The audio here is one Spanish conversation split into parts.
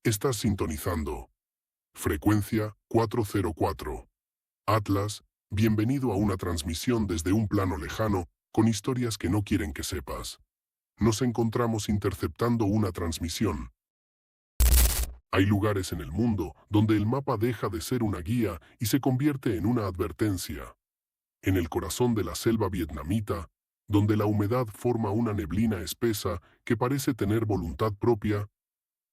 Estás sintonizando. Frecuencia 404. Atlas, bienvenido a una transmisión desde un plano lejano, con historias que no quieren que sepas. Nos encontramos interceptando una transmisión. Hay lugares en el mundo donde el mapa deja de ser una guía y se convierte en una advertencia. En el corazón de la selva vietnamita, donde la humedad forma una neblina espesa que parece tener voluntad propia,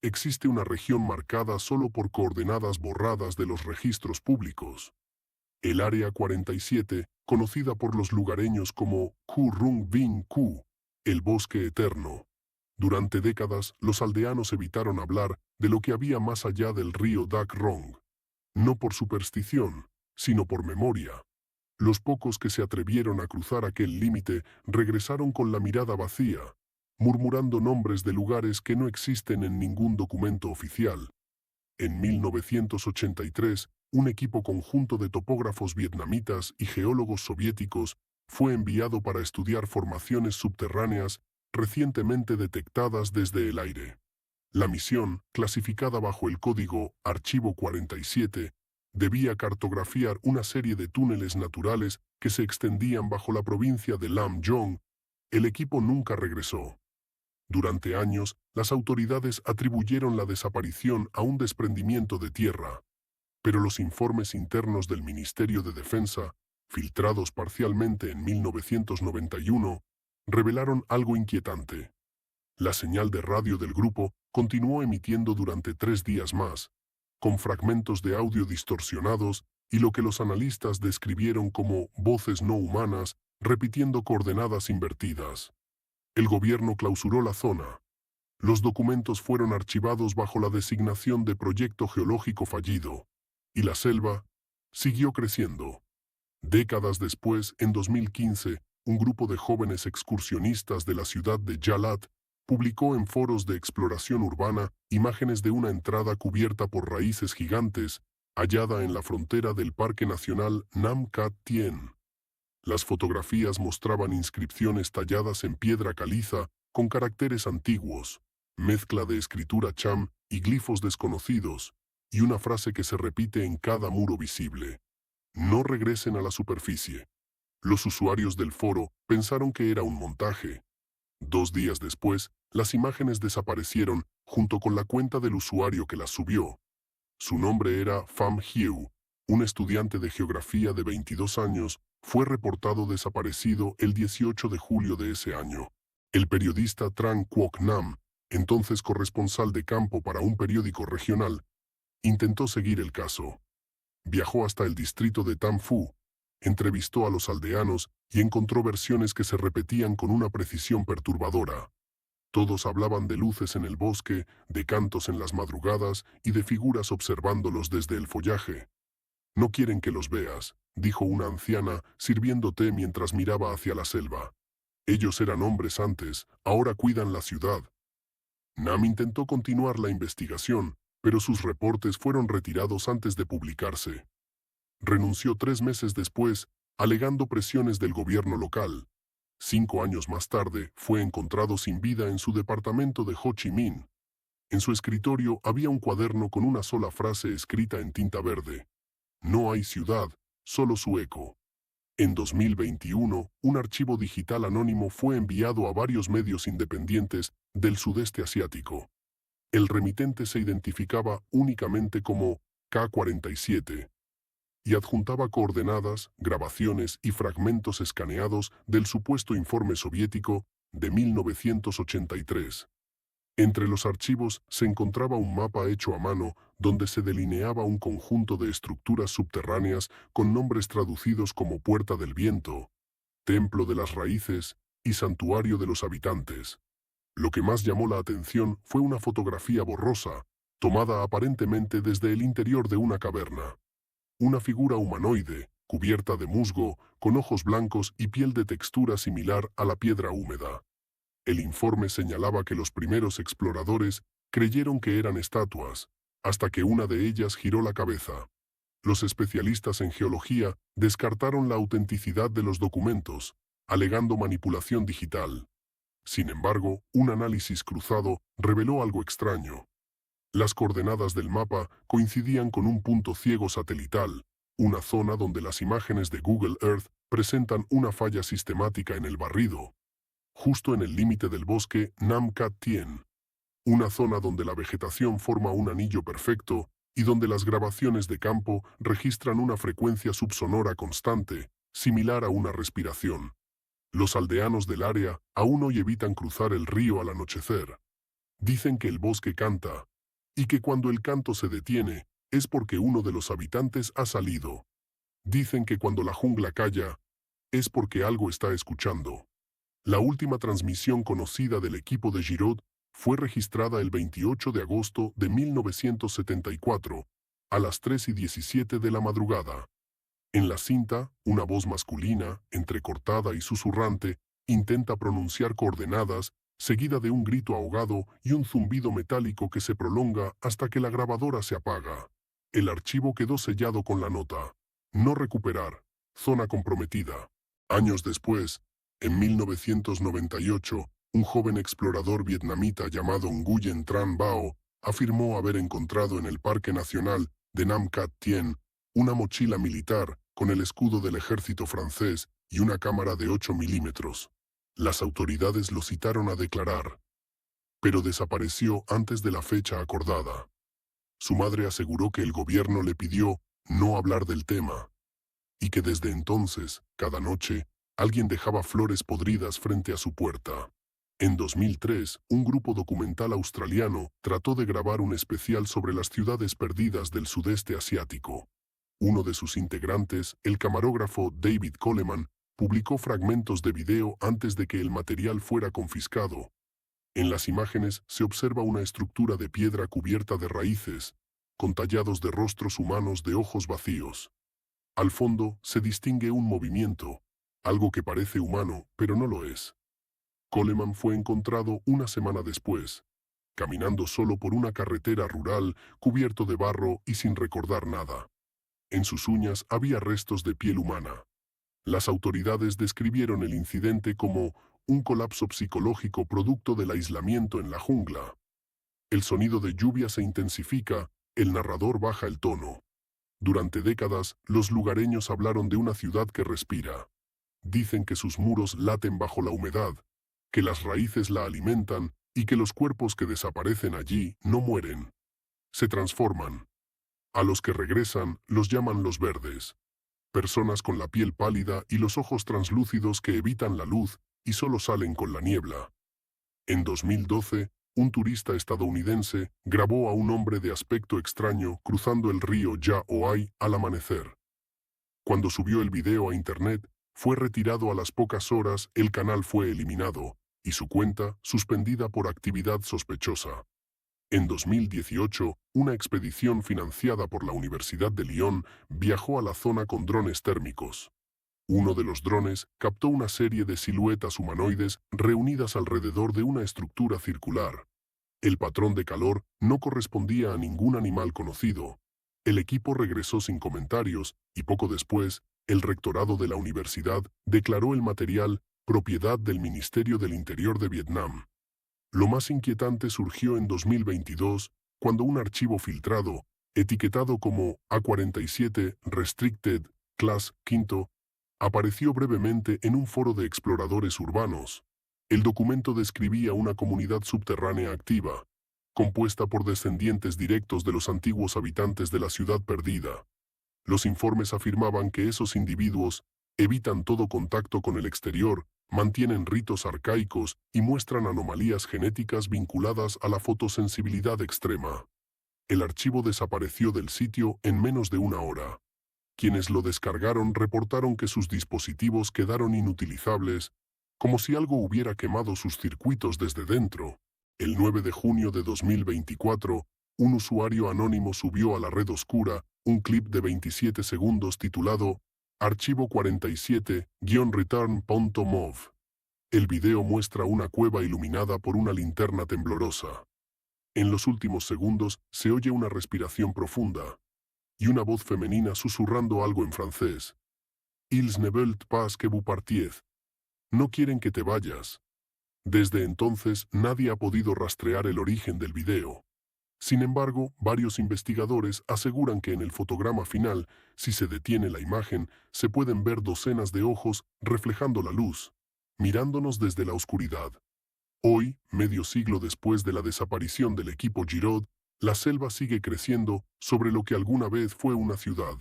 existe una región marcada solo por coordenadas borradas de los registros públicos. El Área 47, conocida por los lugareños como Khu Rung Vinh Khu, el bosque eterno. Durante décadas, los aldeanos evitaron hablar de lo que había más allá del río Dak Rong. No por superstición, sino por memoria. Los pocos que se atrevieron a cruzar aquel límite regresaron con la mirada vacía, murmurando nombres de lugares que no existen en ningún documento oficial. En 1983, un equipo conjunto de topógrafos vietnamitas y geólogos soviéticos fue enviado para estudiar formaciones subterráneas recientemente detectadas desde el aire. La misión, clasificada bajo el código Archivo 47, debía cartografiar una serie de túneles naturales que se extendían bajo la provincia de Lam Dong. El equipo nunca regresó. Durante años, las autoridades atribuyeron la desaparición a un desprendimiento de tierra, pero los informes internos del Ministerio de Defensa, filtrados parcialmente en 1991, revelaron algo inquietante. La señal de radio del grupo continuó emitiendo durante 3 días más, con fragmentos de audio distorsionados y lo que los analistas describieron como voces no humanas repitiendo coordenadas invertidas. El gobierno clausuró la zona. Los documentos fueron archivados bajo la designación de Proyecto Geológico Fallido, y la selva siguió creciendo. Décadas después, en 2015, un grupo de jóvenes excursionistas de la ciudad de Jalat publicó en foros de exploración urbana imágenes de una entrada cubierta por raíces gigantes, hallada en la frontera del Parque Nacional Nam Cat Tien. Las fotografías mostraban inscripciones talladas en piedra caliza con caracteres antiguos, mezcla de escritura cham y glifos desconocidos, y una frase que se repite en cada muro visible. No regresen a la superficie. Los usuarios del foro pensaron que era un montaje. 2 días después, las imágenes desaparecieron junto con la cuenta del usuario que las subió. Su nombre era Pham Hieu, un estudiante de geografía de 22 años, fue reportado desaparecido el 18 de julio de ese año. El periodista Tran Quoc Nam, entonces corresponsal de campo para un periódico regional, intentó seguir el caso. Viajó hasta el distrito de Tam Phu, entrevistó a los aldeanos y encontró versiones que se repetían con una precisión perturbadora. Todos hablaban de luces en el bosque, de cantos en las madrugadas y de figuras observándolos desde el follaje. «No quieren que los veas», dijo una anciana, sirviendo té mientras miraba hacia la selva. «Ellos eran hombres antes, ahora cuidan la ciudad». Nam intentó continuar la investigación, pero sus reportes fueron retirados antes de publicarse. Renunció 3 meses después, alegando presiones del gobierno local. 5 años más tarde, fue encontrado sin vida en su departamento de Ho Chi Minh. En su escritorio había un cuaderno con una sola frase escrita en tinta verde. «No hay ciudad, solo su eco». En 2021, un archivo digital anónimo fue enviado a varios medios independientes del sudeste asiático. El remitente se identificaba únicamente como K-47 y adjuntaba coordenadas, grabaciones y fragmentos escaneados del supuesto informe soviético de 1983. Entre los archivos se encontraba un mapa hecho a mano donde se delineaba un conjunto de estructuras subterráneas con nombres traducidos como Puerta del Viento, Templo de las Raíces y Santuario de los Habitantes. Lo que más llamó la atención fue una fotografía borrosa, tomada aparentemente desde el interior de una caverna. Una figura humanoide, cubierta de musgo, con ojos blancos y piel de textura similar a la piedra húmeda. El informe señalaba que los primeros exploradores creyeron que eran estatuas, hasta que una de ellas giró la cabeza. Los especialistas en geología descartaron la autenticidad de los documentos, alegando manipulación digital. Sin embargo, un análisis cruzado reveló algo extraño. Las coordenadas del mapa coincidían con un punto ciego satelital, una zona donde las imágenes de Google Earth presentan una falla sistemática en el barrido, justo en el límite del bosque Nam Cat Tien, una zona donde la vegetación forma un anillo perfecto y donde las grabaciones de campo registran una frecuencia subsonora constante, similar a una respiración. Los aldeanos del área aún hoy evitan cruzar el río al anochecer. Dicen que el bosque canta, y que cuando el canto se detiene, es porque uno de los habitantes ha salido. Dicen que cuando la jungla calla, es porque algo está escuchando. La última transmisión conocida del equipo de Giraud fue registrada el 28 de agosto de 1974, a las 3:17 de la madrugada. En la cinta, una voz masculina, entrecortada y susurrante, intenta pronunciar coordenadas, seguida de un grito ahogado y un zumbido metálico que se prolonga hasta que la grabadora se apaga. El archivo quedó sellado con la nota: no recuperar, zona comprometida. Años después, en 1998, un joven explorador vietnamita llamado Nguyen Tran Bao afirmó haber encontrado en el Parque Nacional de Nam Cat Tien una mochila militar con el escudo del ejército francés y una cámara de 8 milímetros. Las autoridades lo citaron a declarar, pero desapareció antes de la fecha acordada. Su madre aseguró que el gobierno le pidió no hablar del tema, y que desde entonces, cada noche, alguien dejaba flores podridas frente a su puerta. En 2003, un grupo documental australiano trató de grabar un especial sobre las ciudades perdidas del sudeste asiático. Uno de sus integrantes, el camarógrafo David Coleman, publicó fragmentos de video antes de que el material fuera confiscado. En las imágenes se observa una estructura de piedra cubierta de raíces, con tallados de rostros humanos de ojos vacíos. Al fondo se distingue un movimiento, algo que parece humano, pero no lo es. Coleman fue encontrado una semana después, caminando solo por una carretera rural, cubierto de barro y sin recordar nada. En sus uñas había restos de piel humana. Las autoridades describieron el incidente como un colapso psicológico producto del aislamiento en la jungla. El sonido de lluvia se intensifica, el narrador baja el tono. Durante décadas, los lugareños hablaron de una ciudad que respira. Dicen que sus muros laten bajo la humedad, que las raíces la alimentan y que los cuerpos que desaparecen allí no mueren. Se transforman. A los que regresan los llaman los verdes. Personas con la piel pálida y los ojos translúcidos que evitan la luz y solo salen con la niebla. En 2012, un turista estadounidense grabó a un hombre de aspecto extraño cruzando el río Ya Oai al amanecer. Cuando subió el video a internet, fue retirado a las pocas horas, el canal fue eliminado, y su cuenta suspendida por actividad sospechosa. En 2018, una expedición financiada por la Universidad de Lyon viajó a la zona con drones térmicos. Uno de los drones captó una serie de siluetas humanoides reunidas alrededor de una estructura circular. El patrón de calor no correspondía a ningún animal conocido. El equipo regresó sin comentarios y poco después, el rectorado de la universidad declaró el material propiedad del Ministerio del Interior de Vietnam. Lo más inquietante surgió en 2022, cuando un archivo filtrado, etiquetado como A47 Restricted Class V, apareció brevemente en un foro de exploradores urbanos. El documento describía una comunidad subterránea activa, compuesta por descendientes directos de los antiguos habitantes de la ciudad perdida. Los informes afirmaban que esos individuos evitan todo contacto con el exterior, mantienen ritos arcaicos y muestran anomalías genéticas vinculadas a la fotosensibilidad extrema. El archivo desapareció del sitio en menos de una hora. Quienes lo descargaron reportaron que sus dispositivos quedaron inutilizables, como si algo hubiera quemado sus circuitos desde dentro. El 9 de junio de 2024, un usuario anónimo subió a la red oscura un clip de 27 segundos titulado Archivo 47-return.mov. El video muestra una cueva iluminada por una linterna temblorosa. En los últimos segundos se oye una respiración profunda y una voz femenina susurrando algo en francés. Ils ne veulent pas que vous partiez. No quieren que te vayas. Desde entonces nadie ha podido rastrear el origen del video. Sin embargo, varios investigadores aseguran que en el fotograma final, si se detiene la imagen, se pueden ver docenas de ojos reflejando la luz, mirándonos desde la oscuridad. Hoy, medio siglo después de la desaparición del equipo Giraud, la selva sigue creciendo sobre lo que alguna vez fue una ciudad.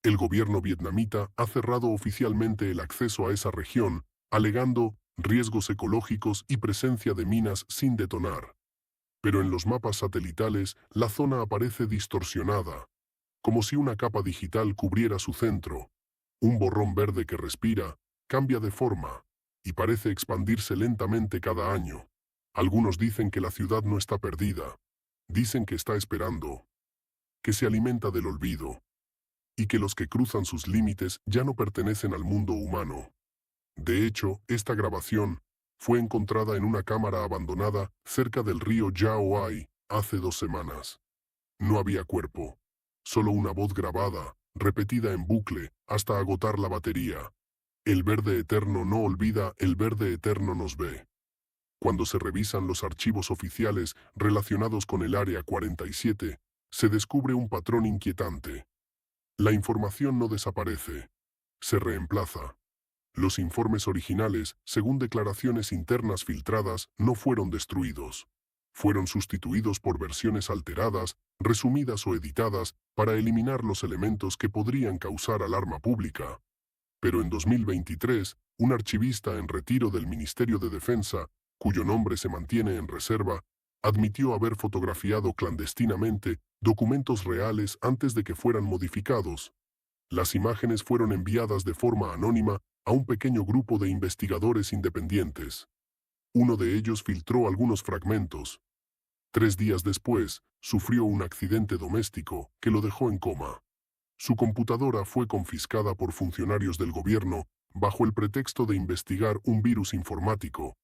El gobierno vietnamita ha cerrado oficialmente el acceso a esa región, alegando riesgos ecológicos y presencia de minas sin detonar. Pero en los mapas satelitales, la zona aparece distorsionada, como si una capa digital cubriera su centro. Un borrón verde que respira, cambia de forma, y parece expandirse lentamente cada año. Algunos dicen que la ciudad no está perdida. Dicen que está esperando, que se alimenta del olvido, y que los que cruzan sus límites ya no pertenecen al mundo humano. De hecho, esta grabación fue encontrada en una cámara abandonada cerca del río Yao Ai hace 2 semanas. No había cuerpo, solo una voz grabada, repetida en bucle, hasta agotar la batería. El verde eterno no olvida, el verde eterno nos ve. Cuando se revisan los archivos oficiales relacionados con el Área 47, se descubre un patrón inquietante. La información no desaparece, se reemplaza. Los informes originales, según declaraciones internas filtradas, no fueron destruidos. Fueron sustituidos por versiones alteradas, resumidas o editadas, para eliminar los elementos que podrían causar alarma pública. Pero en 2023, un archivista en retiro del Ministerio de Defensa, cuyo nombre se mantiene en reserva, admitió haber fotografiado clandestinamente documentos reales antes de que fueran modificados. Las imágenes fueron enviadas de forma anónima a un pequeño grupo de investigadores independientes. Uno de ellos filtró algunos fragmentos. 3 días después, sufrió un accidente doméstico que lo dejó en coma. Su computadora fue confiscada por funcionarios del gobierno bajo el pretexto de investigar un virus informático.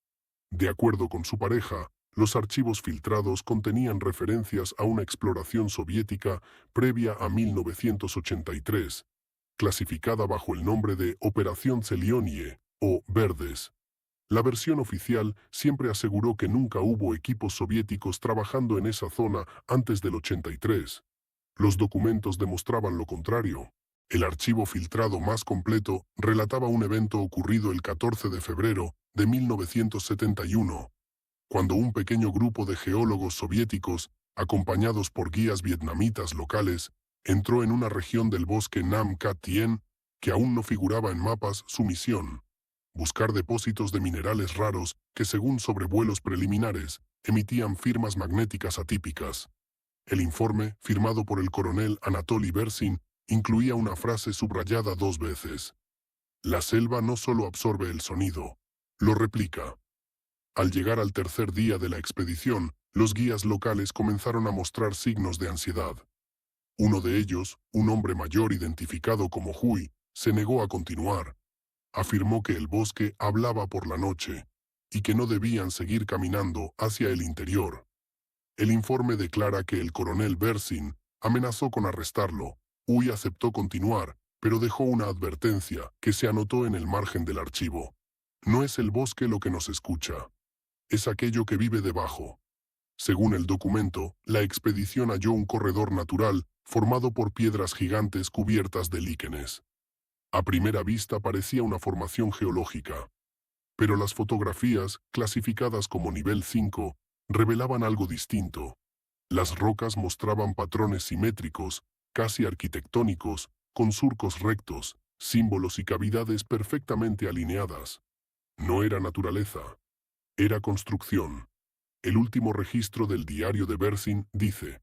De acuerdo con su pareja, los archivos filtrados contenían referencias a una exploración soviética previa a 1983, clasificada bajo el nombre de Operación Zelionie, o Verdes. La versión oficial siempre aseguró que nunca hubo equipos soviéticos trabajando en esa zona antes del 83. Los documentos demostraban lo contrario. El archivo filtrado más completo relataba un evento ocurrido el 14 de febrero de 1971, cuando un pequeño grupo de geólogos soviéticos, acompañados por guías vietnamitas locales, entró en una región del bosque Nam Cat Tien, que aún no figuraba en mapas. Su misión: buscar depósitos de minerales raros que, según sobrevuelos preliminares, emitían firmas magnéticas atípicas. El informe, firmado por el coronel Anatoly Bersin, incluía una frase subrayada 2 veces. La selva no solo absorbe el sonido, lo replica. Al llegar al tercer día de la expedición, los guías locales comenzaron a mostrar signos de ansiedad. Uno de ellos, un hombre mayor identificado como Hui, se negó a continuar. Afirmó que el bosque hablaba por la noche y que no debían seguir caminando hacia el interior. El informe declara que el coronel Bersin amenazó con arrestarlo. Hui aceptó continuar, pero dejó una advertencia que se anotó en el margen del archivo. No es el bosque lo que nos escucha. Es aquello que vive debajo. Según el documento, la expedición halló un corredor natural formado por piedras gigantes cubiertas de líquenes. A primera vista parecía una formación geológica. Pero las fotografías, clasificadas como nivel 5, revelaban algo distinto. Las rocas mostraban patrones simétricos, casi arquitectónicos, con surcos rectos, símbolos y cavidades perfectamente alineadas. No era naturaleza. Era construcción. El último registro del diario de Bersin dice: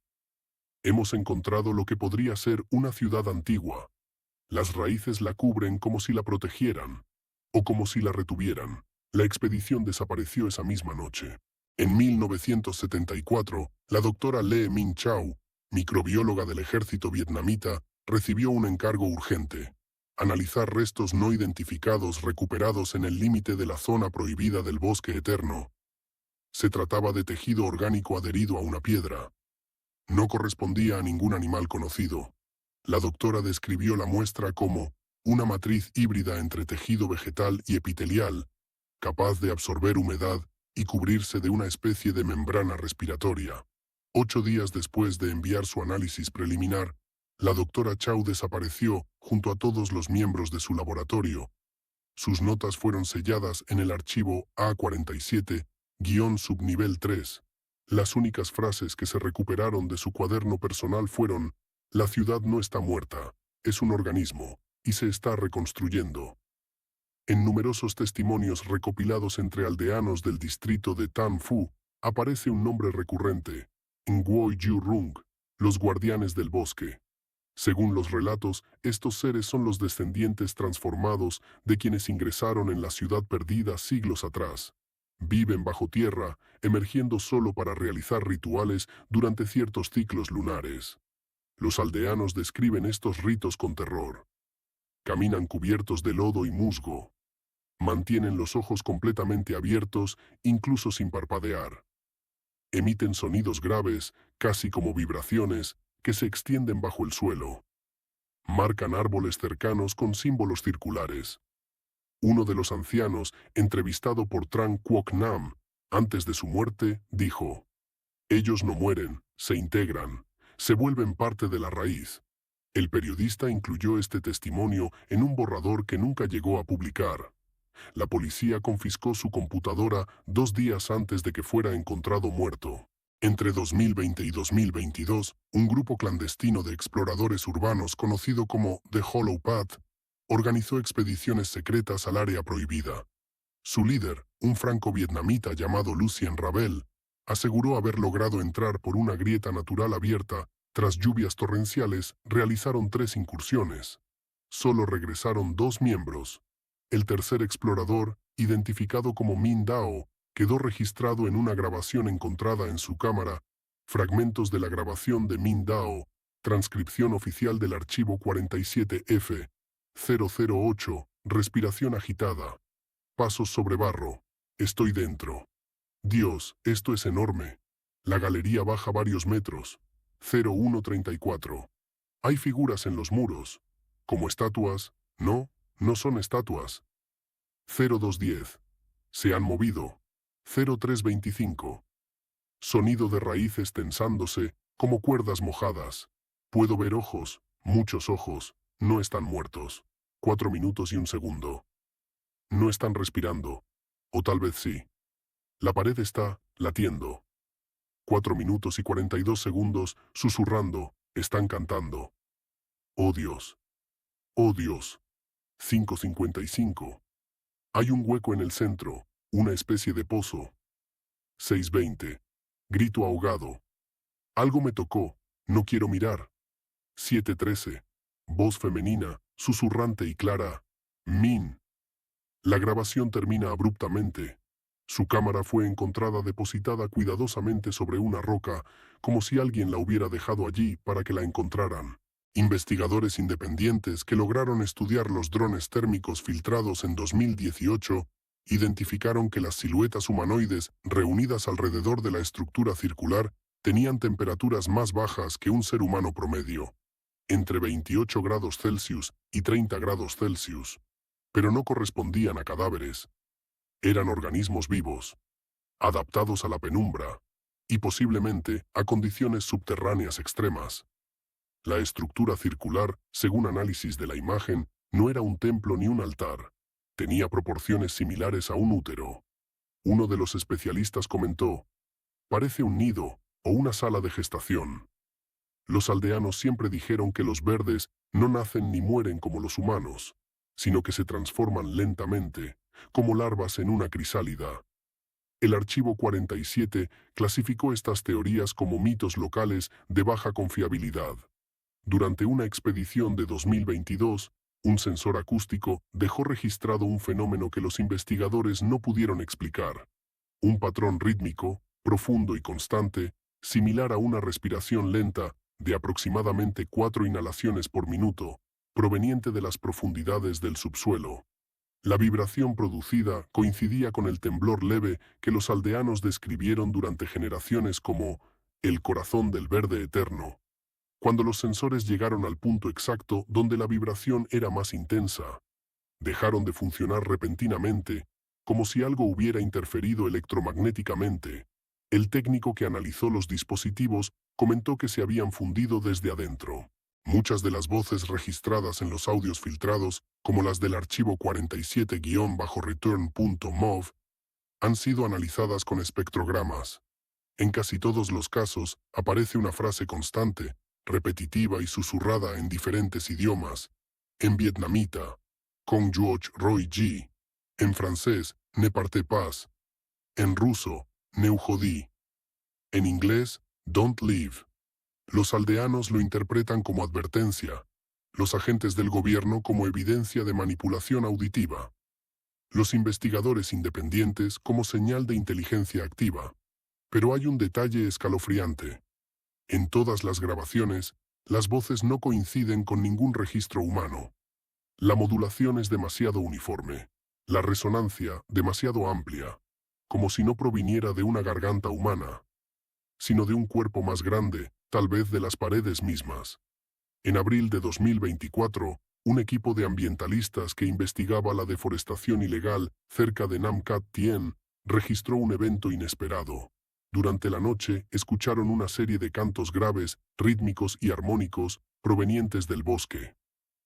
hemos encontrado lo que podría ser una ciudad antigua. Las raíces la cubren como si la protegieran, o como si la retuvieran. La expedición desapareció esa misma noche. En 1974, la doctora Lee Minh Chau, microbióloga del ejército vietnamita, recibió un encargo urgente: analizar restos no identificados recuperados en el límite de la zona prohibida del bosque eterno. Se trataba de tejido orgánico adherido a una piedra. No correspondía a ningún animal conocido. La doctora describió la muestra como una matriz híbrida entre tejido vegetal y epitelial, capaz de absorber humedad y cubrirse de una especie de membrana respiratoria. 8 días después de enviar su análisis preliminar, la doctora Chow desapareció junto a todos los miembros de su laboratorio. Sus notas fueron selladas en el archivo A47-subnivel 3. Las únicas frases que se recuperaron de su cuaderno personal fueron: «La ciudad no está muerta, es un organismo, y se está reconstruyendo». En numerosos testimonios recopilados entre aldeanos del distrito de Tan Phu, aparece un nombre recurrente: Nguo Yu Rung, los guardianes del bosque. Según los relatos, estos seres son los descendientes transformados de quienes ingresaron en la ciudad perdida siglos atrás. Viven bajo tierra, emergiendo solo para realizar rituales durante ciertos ciclos lunares. Los aldeanos describen estos ritos con terror. Caminan cubiertos de lodo y musgo. Mantienen los ojos completamente abiertos, incluso sin parpadear. Emiten sonidos graves, casi como vibraciones, que se extienden bajo el suelo. Marcan árboles cercanos con símbolos circulares. Uno de los ancianos, entrevistado por Tran Quoc Nam, antes de su muerte, dijo: «Ellos no mueren, se integran, se vuelven parte de la raíz». El periodista incluyó este testimonio en un borrador que nunca llegó a publicar. La policía confiscó su computadora 2 días antes de que fuera encontrado muerto. Entre 2020 y 2022, un grupo clandestino de exploradores urbanos conocido como The Hollow Path organizó expediciones secretas al área prohibida. Su líder, un franco-vietnamita llamado Lucien Ravel, aseguró haber logrado entrar por una grieta natural abierta. Tras lluvias torrenciales, realizaron 3 incursiones. Solo regresaron 2 miembros. El tercer explorador, identificado como Min Dao, quedó registrado en una grabación encontrada en su cámara. Fragmentos de la grabación de Min Dao, transcripción oficial del archivo 47F008, respiración agitada. Pasos sobre barro. Estoy dentro. Dios, esto es enorme. La galería baja varios metros. 0134. Hay figuras en los muros. ¿Como estatuas? No, no son estatuas. 0210. Se han movido. 0325. Sonido de raíces tensándose, como cuerdas mojadas. Puedo ver ojos, muchos ojos, no están muertos. 4 minutos y 1 segundo. No están respirando. O tal vez sí. La pared está latiendo. 4 minutos y 42 segundos, susurrando, están cantando. Oh Dios. Oh Dios. 5:55. Hay un hueco en el centro, una especie de pozo. 6:20. Grito ahogado. Algo me tocó, no quiero mirar. 7:13. Voz femenina, susurrante y clara. Min. La grabación termina abruptamente. Su cámara fue encontrada depositada cuidadosamente sobre una roca, como si alguien la hubiera dejado allí para que la encontraran. Investigadores independientes que lograron estudiar los drones térmicos filtrados en 2018 identificaron que las siluetas humanoides reunidas alrededor de la estructura circular tenían temperaturas más bajas que un ser humano promedio, entre 28 grados Celsius y 30 grados Celsius, pero no correspondían a cadáveres. Eran organismos vivos, adaptados a la penumbra y posiblemente a condiciones subterráneas extremas. La estructura circular, según análisis de la imagen, no era un templo ni un altar. Tenía proporciones similares a un útero. Uno de los especialistas comentó: «Parece un nido o una sala de gestación». Los aldeanos siempre dijeron que los verdes no nacen ni mueren como los humanos, sino que se transforman lentamente, como larvas en una crisálida. El archivo 47 clasificó estas teorías como mitos locales de baja confiabilidad. Durante una expedición de 2022, un sensor acústico dejó registrado un fenómeno que los investigadores no pudieron explicar. Un patrón rítmico, profundo y constante, similar a una respiración lenta, de aproximadamente 4 inhalaciones por minuto, proveniente de las profundidades del subsuelo. La vibración producida coincidía con el temblor leve que los aldeanos describieron durante generaciones como el corazón del verde eterno. Cuando los sensores llegaron al punto exacto donde la vibración era más intensa, dejaron de funcionar repentinamente, como si algo hubiera interferido electromagnéticamente. El técnico que analizó los dispositivos comentó que se habían fundido desde adentro. Muchas de las voces registradas en los audios filtrados, como las del archivo 47-return.mov, han sido analizadas con espectrogramas. En casi todos los casos aparece una frase constante, repetitiva y susurrada en diferentes idiomas. En vietnamita, Con George Roy G. En francés, Ne partez pas. En ruso, Ne uходи. En inglés, Don't leave. Los aldeanos lo interpretan como advertencia, los agentes del gobierno como evidencia de manipulación auditiva, los investigadores independientes como señal de inteligencia activa. Pero hay un detalle escalofriante. En todas las grabaciones, las voces no coinciden con ningún registro humano. La modulación es demasiado uniforme, la resonancia demasiado amplia, como si no proviniera de una garganta humana, sino de un cuerpo más grande, tal vez de las paredes mismas. En abril de 2024, un equipo de ambientalistas que investigaba la deforestación ilegal cerca de Nam Cat Tien registró un evento inesperado. Durante la noche escucharon una serie de cantos graves, rítmicos y armónicos provenientes del bosque.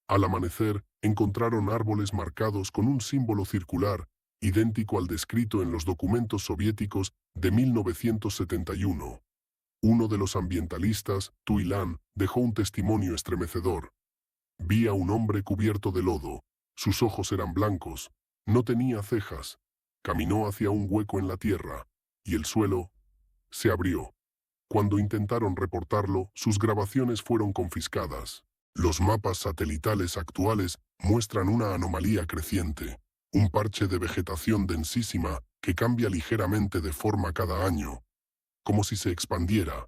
Al amanecer, encontraron árboles marcados con un símbolo circular, idéntico al descrito en los documentos soviéticos de 1971. Uno de los ambientalistas, Tuilan, dejó un testimonio estremecedor. Vi a un hombre cubierto de lodo. Sus ojos eran blancos. No tenía cejas. Caminó hacia un hueco en la tierra, y el suelo se abrió. Cuando intentaron reportarlo, sus grabaciones fueron confiscadas. Los mapas satelitales actuales muestran una anomalía creciente, un parche de vegetación densísima que cambia ligeramente de forma cada año, como si se expandiera.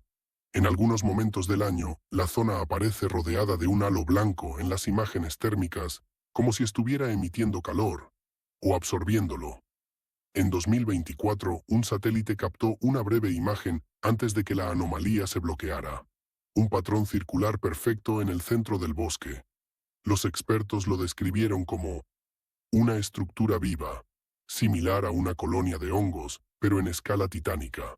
En algunos momentos del año, la zona aparece rodeada de un halo blanco en las imágenes térmicas, como si estuviera emitiendo calor o absorbiéndolo. En 2024, un satélite captó una breve imagen antes de que la anomalía se bloqueara. Un patrón circular perfecto en el centro del bosque. Los expertos lo describieron como una estructura viva, similar a una colonia de hongos, pero en escala titánica.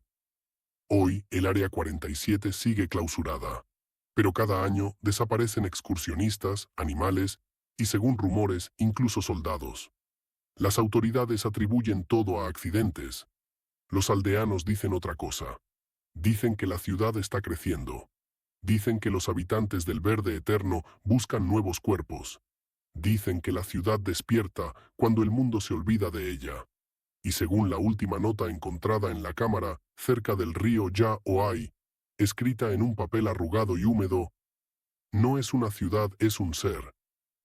Hoy, el Área 47 sigue clausurada, pero cada año desaparecen excursionistas, animales y, según rumores, incluso soldados. Las autoridades atribuyen todo a accidentes. Los aldeanos dicen otra cosa. Dicen que la ciudad está creciendo. Dicen que los habitantes del verde eterno buscan nuevos cuerpos. Dicen que la ciudad despierta cuando el mundo se olvida de ella. Y según la última nota encontrada en la cámara, cerca del río Ya Oai, escrita en un papel arrugado y húmedo, no es una ciudad, es un ser.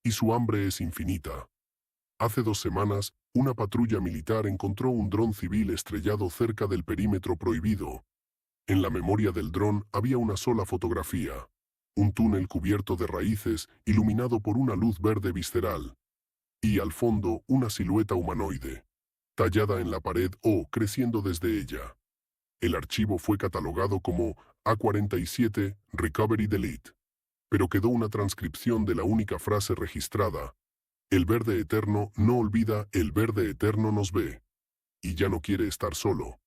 Y su hambre es infinita. Hace 2 semanas, una patrulla militar encontró un dron civil estrellado cerca del perímetro prohibido. En la memoria del dron había una sola fotografía. Un túnel cubierto de raíces, iluminado por una luz verde visceral. Y al fondo, una silueta humanoide, tallada en la pared o creciendo desde ella. El archivo fue catalogado como A47 Recovery Delete, pero quedó una transcripción de la única frase registrada. El verde eterno no olvida, el verde eterno nos ve. Y ya no quiere estar solo.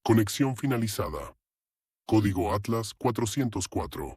Conexión finalizada. Código Atlas 404.